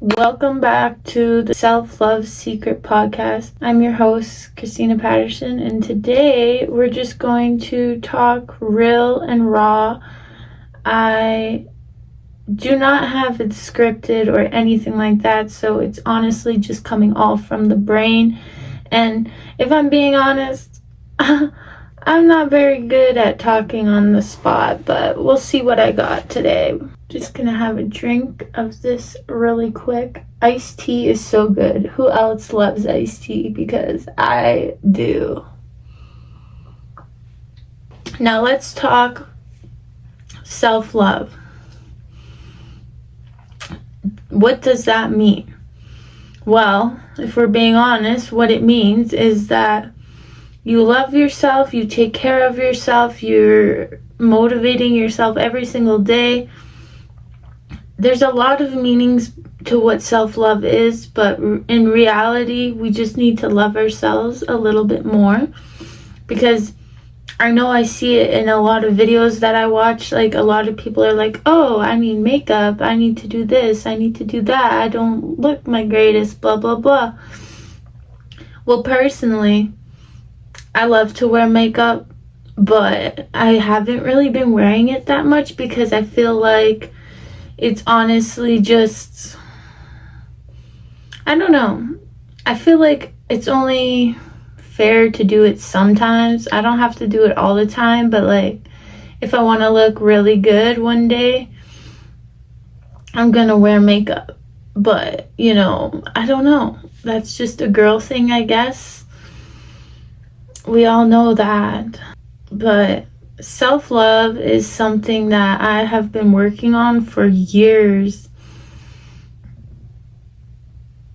Welcome back to the Self-Love Secret Podcast. I'm your host, Christina Patterson, and today we're just going to talk real and raw. I do not have it scripted or anything like that, so it's honestly just coming all from the brain. And if I'm being honest, I'm not very good at talking on the spot, but we'll see what I got today. Just gonna have a drink of this really quick. Iced tea is so good. Who else loves iced tea? Because I do. Now let's talk self-love. What does that mean? Well, if we're being honest, what it means is that you love yourself, you take care of yourself, you're motivating yourself every single day. There's a lot of meanings to what self-love is, but in reality, we just need to love ourselves a little bit more, because I know I see it in a lot of videos that I watch. Like, a lot of people are like, oh, I need makeup, I need to do this, I need to do that, I don't look my greatest, blah, blah, blah. Well, personally, I love to wear makeup, but I haven't really been wearing it that much because I feel like it's honestly just, I don't know. I feel like it's only fair to do it sometimes. I don't have to do it all the time, but like, if I want to look really good one day, I'm gonna wear makeup. But, I don't know. That's just a girl thing, I guess. We all know that. But self-love is something that I have been working on for years.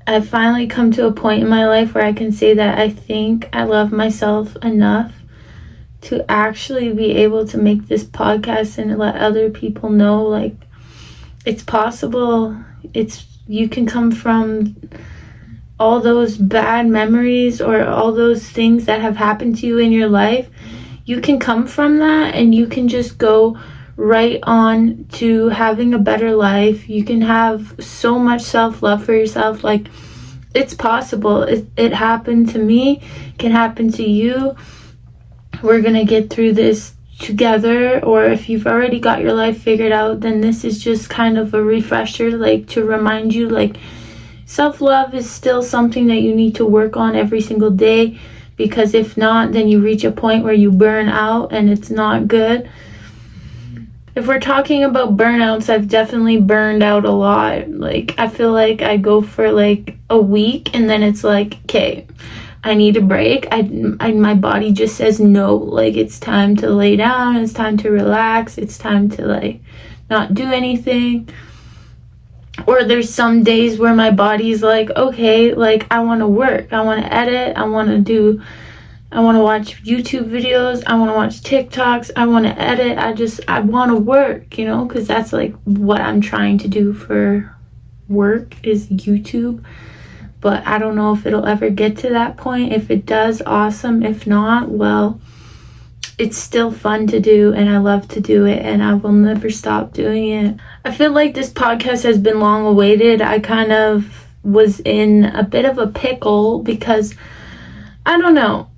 I've finally come to a point in my life where I can say that I think I love myself enough to actually be able to make this podcast and let other people know, like, it's possible. You can come from all those bad memories or all those things that have happened to you in your life. You can come from that and you can just go right on to having a better life. You can have so much self-love for yourself. Like, it's possible. It happened to me. It can happen to you. We're gonna get through this together. Or if you've already got your life figured out, then this is just kind of a refresher, like, to remind you, like, self-love is still something that you need to work on every single day. Because if not, then you reach a point where you burn out and it's not good. If we're talking about burnouts, I've definitely burned out a lot. Like, I feel like I go for like a week and then it's like, okay, I need a break. My body just says no. Like, it's time to lay down. It's time to relax. It's time to like not do anything. Or there's some days where my body's like, okay, like, I want to work, I want to edit, I want to watch YouTube videos, I want to watch TikToks, I want to edit, I want to work, because that's like what I'm trying to do for work is YouTube. But I don't know if it'll ever get to that point. If it does, awesome. If not, well, it's still fun to do and I love to do it and I will never stop doing it. I feel like this podcast has been long awaited. I kind of was in a bit of a pickle because, I don't know,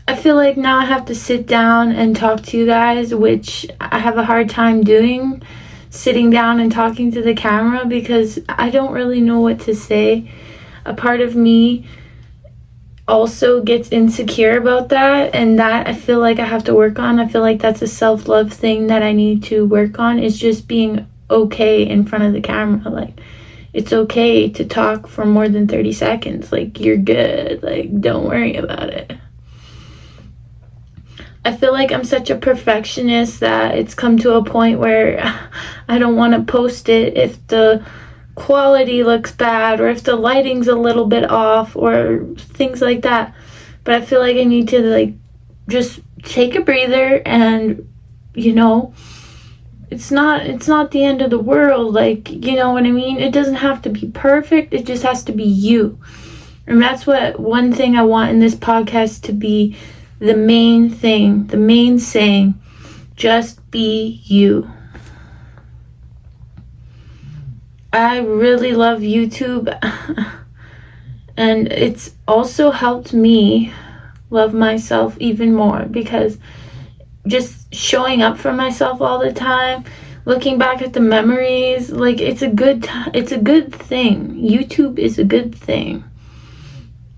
I feel like now I have to sit down and talk to you guys, which I have a hard time doing, sitting down and talking to the camera, because I don't really know what to say. A part of me also gets insecure about that, and that I feel like I have to work on. I feel like that's a self-love thing that I need to work on, is just being okay in front of the camera. Like, it's okay to talk for more than 30 seconds. Like, you're good. Like, don't worry about it. I feel like I'm such a perfectionist that it's come to a point where I don't want to post it if the quality looks bad or if the lighting's a little bit off or things like that. But I feel like I need to like just take a breather and it's not the end of the world. Like, you know what I mean? It doesn't have to be perfect. It just has to be you. And that's what one thing I want in this podcast to be, the main thing, the main saying, just be you. I really love YouTube, and it's also helped me love myself even more, because just showing up for myself all the time, looking back at the memories, like it's a good thing. YouTube is a good thing.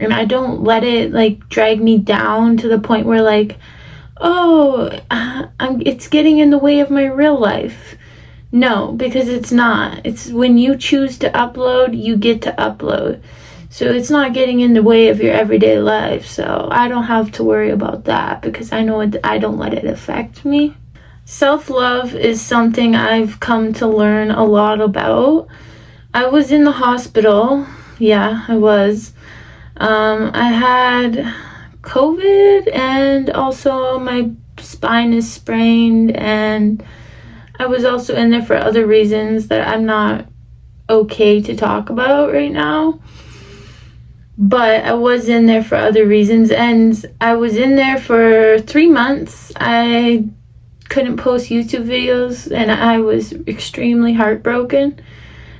And I don't let it like drag me down to the point where like, oh, it's getting in the way of my real life. No, because it's not. It's when you choose to upload, you get to upload. So it's not getting in the way of your everyday life. So I don't have to worry about that, because I know I don't let it affect me. Self-love is something I've come to learn a lot about. I was in the hospital. Yeah, I was. I had COVID, and also my spine is sprained, and I was also in there for other reasons that I'm not okay to talk about right now. But I was in there for other reasons, and I was in there for 3 months. I couldn't post YouTube videos, and I was extremely heartbroken.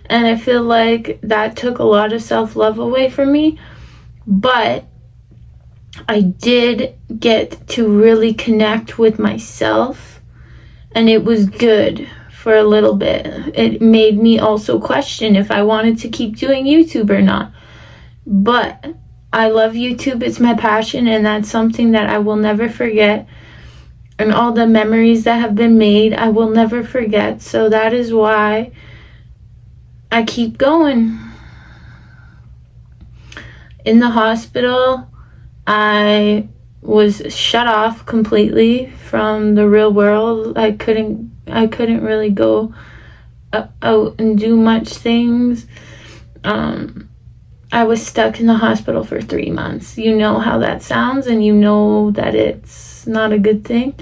And I feel like that took a lot of self-love away from me. But I did get to really connect with myself, and it was good for a little bit. It made me also question if I wanted to keep doing YouTube or not. But I love YouTube. It's my passion, and that's something that I will never forget. And all the memories that have been made, I will never forget. So that is why I keep going. In the hospital, I was shut off completely from the real world. I couldn't really go out and do much things. I was stuck in the hospital for 3 months. You know how that sounds, and you know that it's not a good thing.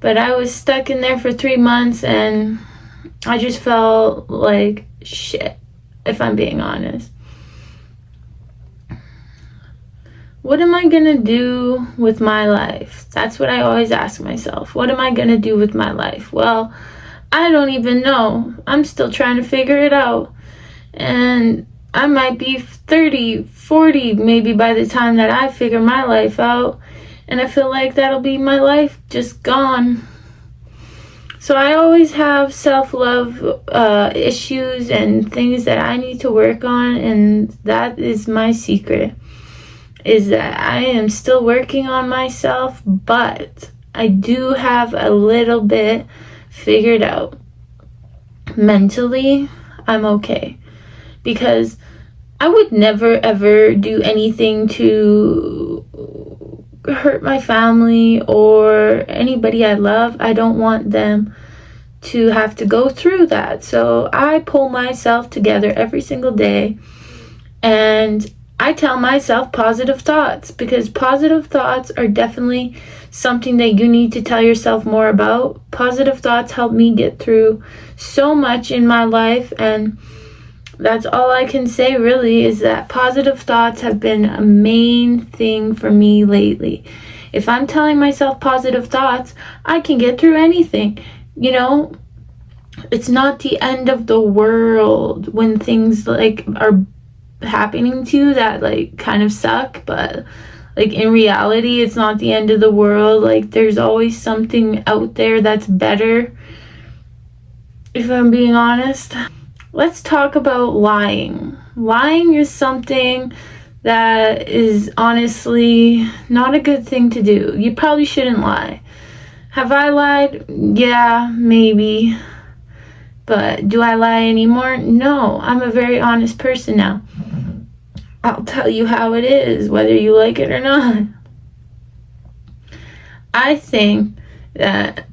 But I was stuck in there for 3 months, and I just felt like shit, if I'm being honest. What am I gonna do with my life? That's what I always ask myself. What am I gonna do with my life? Well, I don't even know. I'm still trying to figure it out. And I might be 30, 40 maybe by the time that I figure my life out. And I feel like that'll be my life just gone. So I always have self-love issues and things that I need to work on. And that is my secret, is that I am still working on myself, but I do have a little bit figured out. Mentally, I'm okay. Because I would never ever do anything to hurt my family or anybody I love. I don't want them to have to go through that. So I pull myself together every single day, and I tell myself positive thoughts, because positive thoughts are definitely something that you need to tell yourself more about. Positive thoughts help me get through so much in my life, and that's all I can say really, is that positive thoughts have been a main thing for me lately. If I'm telling myself positive thoughts, I can get through anything. You know, it's not the end of the world when things like are happening to you that like kind of suck, but like in reality, it's not the end of the world. Like there's always something out there that's better, if I'm being honest. Let's talk about lying. Lying is something that is honestly not a good thing to do. You probably shouldn't lie. Have I lied? Yeah, maybe. But do I lie anymore? No, I'm a very honest person now. I'll tell you how it is, whether you like it or not. I think that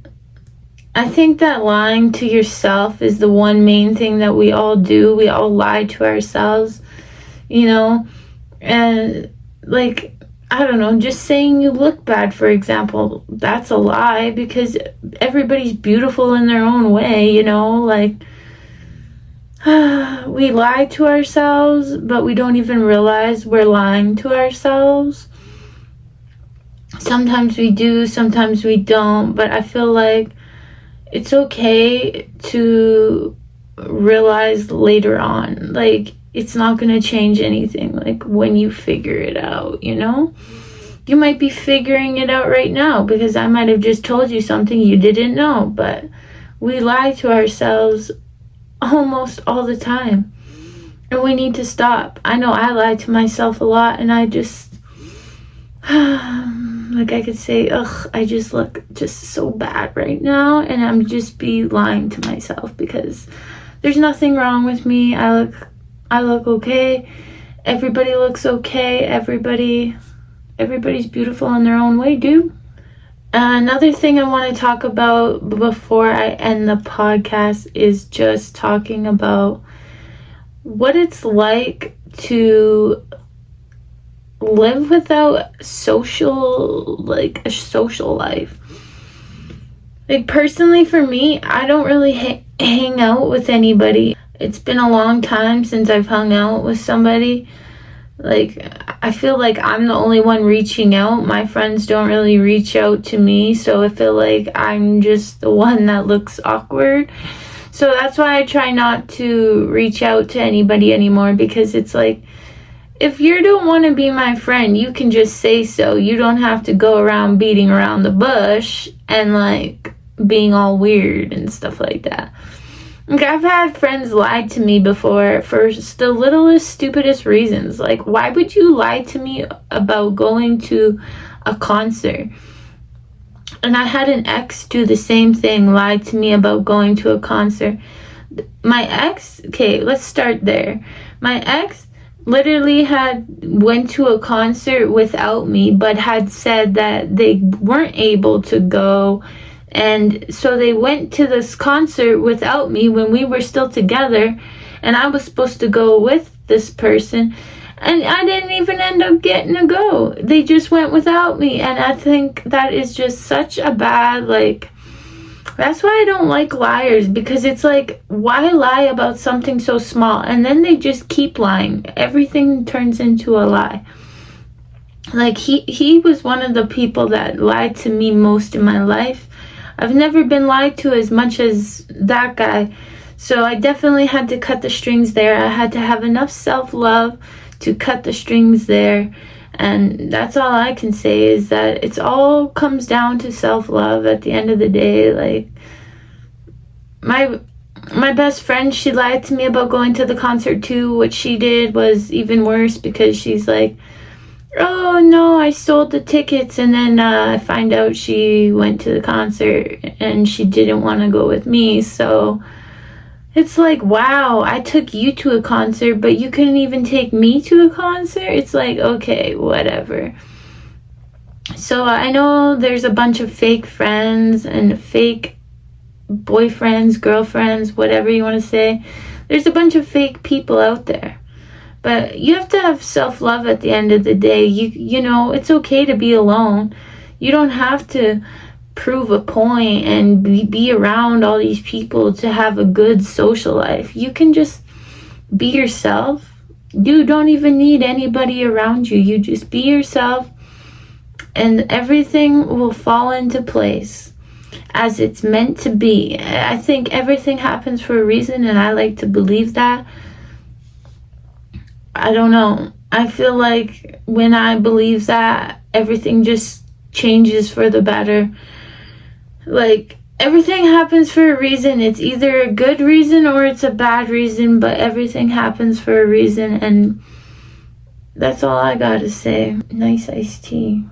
lying to yourself is the one main thing that we all do. We all lie to ourselves, you know? And like, I don't know, just saying you look bad, for example, that's a lie, because everybody's beautiful in their own way, you know? Like, we lie to ourselves, but we don't even realize we're lying to ourselves. Sometimes we do, sometimes we don't, but I feel like it's okay to realize later on. Like, it's not going to change anything, like, when you figure it out, you know? You might be figuring it out right now because I might have just told you something you didn't know, but we lie to ourselves almost all the time. And we need to stop. I know I lie to myself a lot, and I just, like, I could say, ugh, I just look just so bad right now, and I'm just be lying to myself because there's nothing wrong with me. I look okay. Everybody looks okay. Everybody's beautiful in their own way, dude. Another thing I want to talk about before I end the podcast is just talking about what it's like to live without a social life. Like, personally for me, I don't really hang out with anybody. It's been a long time since I've hung out with somebody. Like, I feel like I'm the only one reaching out. My friends don't really reach out to me, so I feel like I'm just the one that looks awkward. So that's why I try not to reach out to anybody anymore, because it's like, if you don't want to be my friend, you can just say so. You don't have to go around beating around the bush and, like, being all weird and stuff like that. Like, I've had friends lie to me before for the littlest, stupidest reasons. Like, why would you lie to me about going to a concert? And I had an ex do the same thing, lie to me about going to a concert. My ex, okay, let's start there. My ex literally went to a concert without me, but had said that they weren't able to go. And so they went to this concert without me when we were still together, and I was supposed to go with this person, and I didn't even end up getting to go. They just went without me, and I think that is just such a bad, like, that's why I don't like liars, because it's like, why lie about something so small? And then they just keep lying. Everything turns into a lie. Like, he was one of the people that lied to me most in my life. I've never been lied to as much as that guy. So I definitely had to cut the strings there. I had to have enough self-love to cut the strings there. And that's all I can say, is that it's all comes down to self-love at the end of the day. Like, my best friend, she lied to me about going to the concert too. What she did was even worse, because she's like, oh no, I sold the tickets, and then I find out she went to the concert and she didn't want to go with me. So it's like, wow, I took you to a concert, but you couldn't even take me to a concert? It's like, okay, whatever. So I know there's a bunch of fake friends and fake boyfriends, girlfriends, whatever you want to say. There's a bunch of fake people out there. But you have to have self-love at the end of the day. You know, it's okay to be alone. You don't have to prove a point and be around all these people to have a good social life. You can just be yourself. You don't even need anybody around you. You just be yourself, and everything will fall into place as it's meant to be. I think everything happens for a reason, and I like to believe that. I don't know. I feel like when I believe that, everything just changes for the better. Like, everything happens for a reason. It's either a good reason or it's a bad reason, but everything happens for a reason, and that's all I gotta say. Nice iced tea.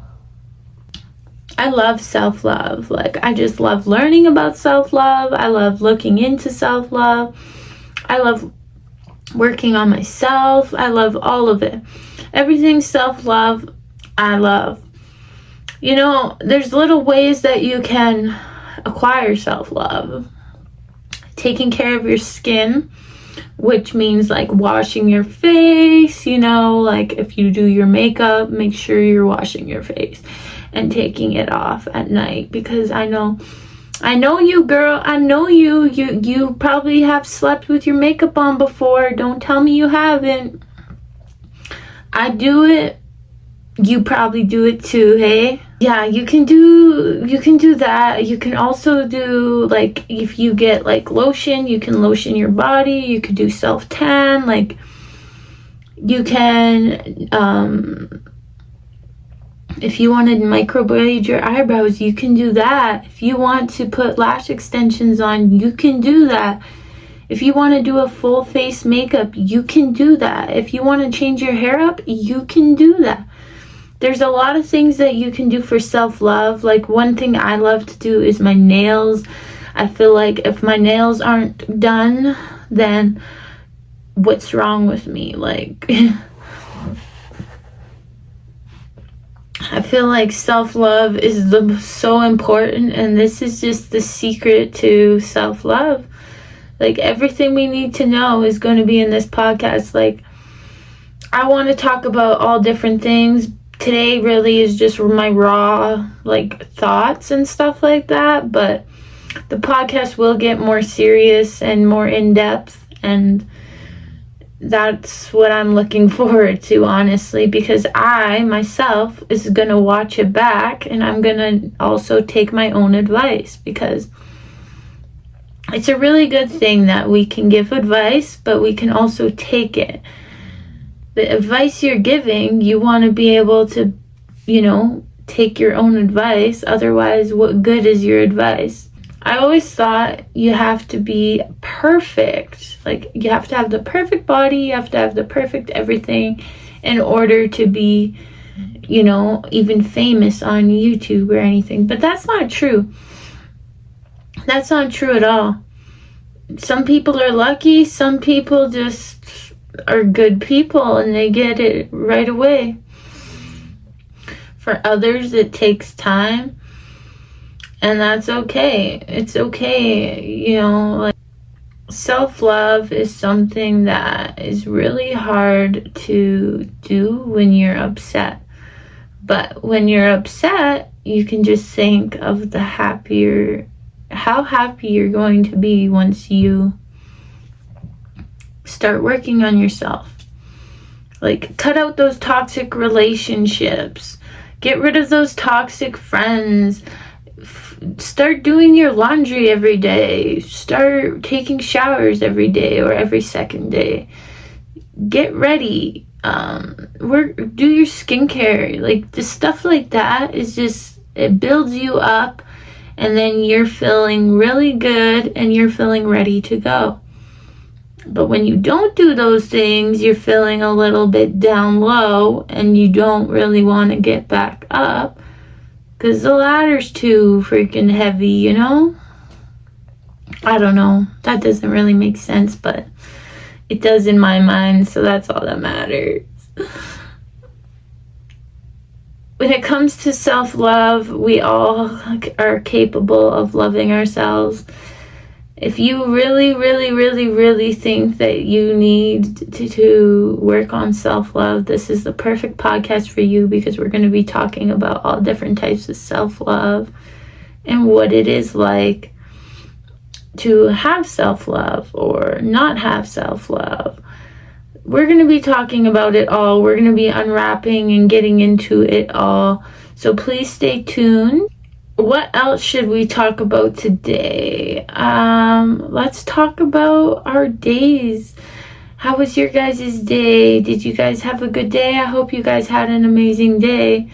I love self-love. Like, I just love learning about self-love. I love looking into self-love. I love working on myself. I love all of it. Everything self-love, I love. You know, there's little ways that you can acquire self-love. Taking care of your skin, which means like washing your face, you know, like if you do your makeup, make sure you're washing your face and taking it off at night, because I know you, girl. I know you probably have slept with your makeup on before. Don't tell me you haven't. I do it. You probably do it too, hey? yeah, you can do that. You can also do, like, if you get like lotion, you can lotion your body. You could do self tan. Like, you can if you want to microblade your eyebrows, you can do that. If you want to put lash extensions on, you can do that. If you want to do a full face makeup, you can do that. If you want to change your hair up, you can do that. There's a lot of things that you can do for self-love. Like, one thing I love to do is my nails. I feel like if my nails aren't done, then what's wrong with me? Like, I feel like self-love is so important, and this is just the secret to self-love. Like, everything we need to know is going to be in this podcast. Like, I want to talk about all different things. Today really is just my raw, like, thoughts and stuff like that, but the podcast will get more serious and more in-depth, and that's what I'm looking forward to, honestly, because I, myself, is going to watch it back, and I'm going to also take my own advice, because it's a really good thing that we can give advice, but we can also take it. The advice you're giving, you want to be able to, take your own advice. Otherwise, what good is your advice? I always thought you have to be perfect. Like, you have to have the perfect body, you have to have the perfect everything in order to be, even famous on YouTube or anything. But that's not true. That's not true at all. Some people are lucky, some people just are good people and they get it right away. For others, it takes time, and that's okay. It's okay, like, self-love is something that is really hard to do when you're upset. But when you're upset, you can just think of how happy you're going to be once you start working on yourself. Like, cut out those toxic relationships. Get rid of those toxic friends. Start doing your laundry every day. Start taking showers every day or every second day. Get ready. Do your skincare. Like, the stuff like that is just, it builds you up, and then you're feeling really good and you're feeling ready to go. But when you don't do those things, you're feeling a little bit down low and you don't really want to get back up because the ladder's too freaking heavy, I don't know. That doesn't really make sense, but it does in my mind, so that's all that matters. When it comes to self-love, we all are capable of loving ourselves. If you really, really, really, really think that you need to work on self-love, this is the perfect podcast for you, because we're going to be talking about all different types of self-love and what it is like to have self-love or not have self-love. We're going to be talking about it all. We're going to be unwrapping and getting into it all. So please stay tuned. What else should we talk about today? Let's talk about our days. How was your guys' day? Did you guys have a good day? I hope you guys had an amazing day.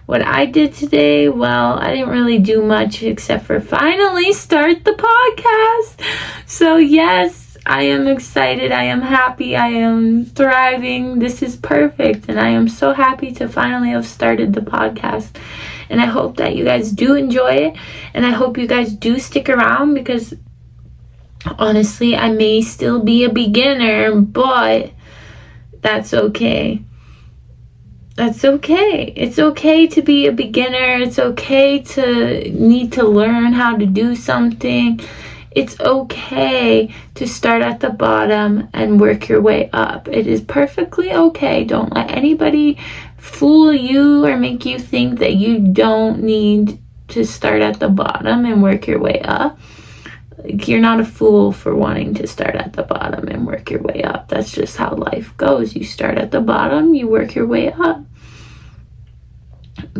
What I did today, well, I didn't really do much except for finally start the podcast. So yes, I am excited. I am happy. I am thriving. This is perfect. And I am so happy to finally have started the podcast. And I hope that you guys do enjoy it. And I hope you guys do stick around, because honestly, I may still be a beginner, but that's okay. That's okay. It's okay to be a beginner. It's okay to need to learn how to do something. It's okay to start at the bottom and work your way up. It is perfectly okay. Don't let anybody fool you or make you think that you don't need to start at the bottom and work your way up. Like, you're not a fool for wanting to start at the bottom and work your way up. That's just how life goes. You start at the bottom, you work your way up.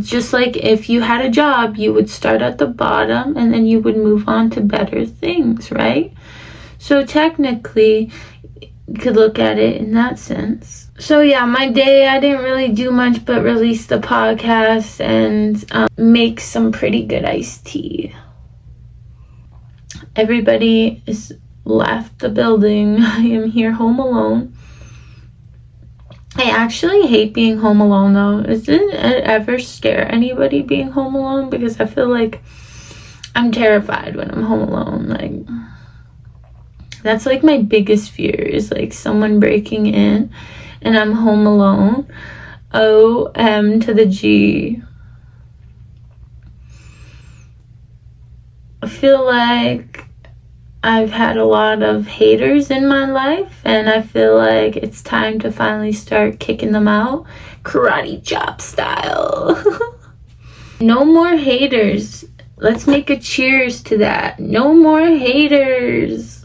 Just like if you had a job, you would start at the bottom and then you would move on to better things, right? So technically, you could look at it in that sense. So yeah, my day, I didn't really do much but release the podcast and make some pretty good iced tea. Everybody is left the building. I am here home alone. I actually hate being home alone though. Doesn't it ever scare anybody being home alone? Because I feel like I'm terrified when I'm home alone. Like, that's like my biggest fear is like someone breaking in and I'm home alone. OM to the G. I feel like I've had a lot of haters in my life, and I feel like it's time to finally start kicking them out. Karate chop style. No more haters. Let's make a cheers to that. No more haters.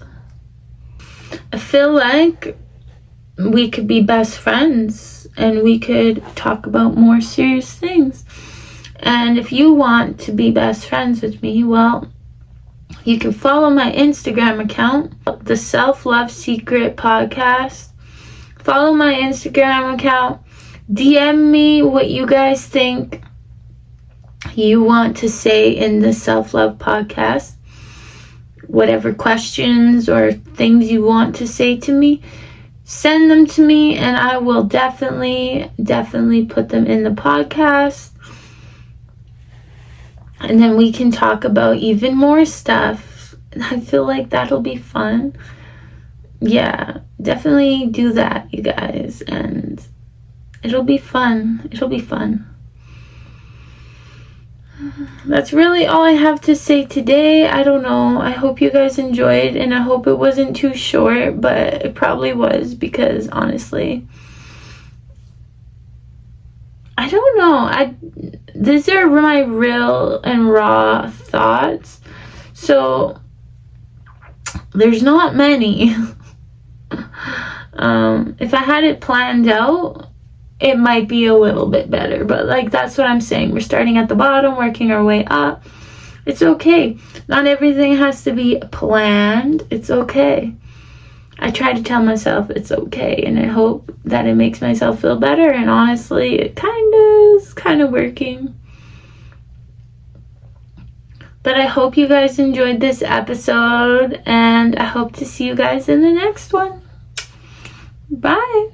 I feel like we could be best friends and we could talk about more serious things. And if you want to be best friends with me, well, you can follow my Instagram account, the Self-Love Secret Podcast. Follow my Instagram account. DM me what you guys think you want to say in the Self-Love Podcast. Whatever questions or things you want to say to me, send them to me and I will definitely put them in the podcast. And then we can talk about even more stuff. I feel like that'll be fun. Yeah, definitely do that, you guys. And it'll be fun. It'll be fun. That's really all I have to say today. I don't know. I hope you guys enjoyed. And I hope it wasn't too short. But it probably was. Because honestly, I don't know. These are my real and raw thoughts. So, there's not many. If I had it planned out, it might be a little bit better. But, like, that's what I'm saying. We're starting at the bottom, working our way up. It's okay. Not everything has to be planned. It's okay. I try to tell myself it's okay, and I hope that it makes myself feel better, and honestly, it kind of working. But I hope you guys enjoyed this episode, and I hope to see you guys in the next one. Bye!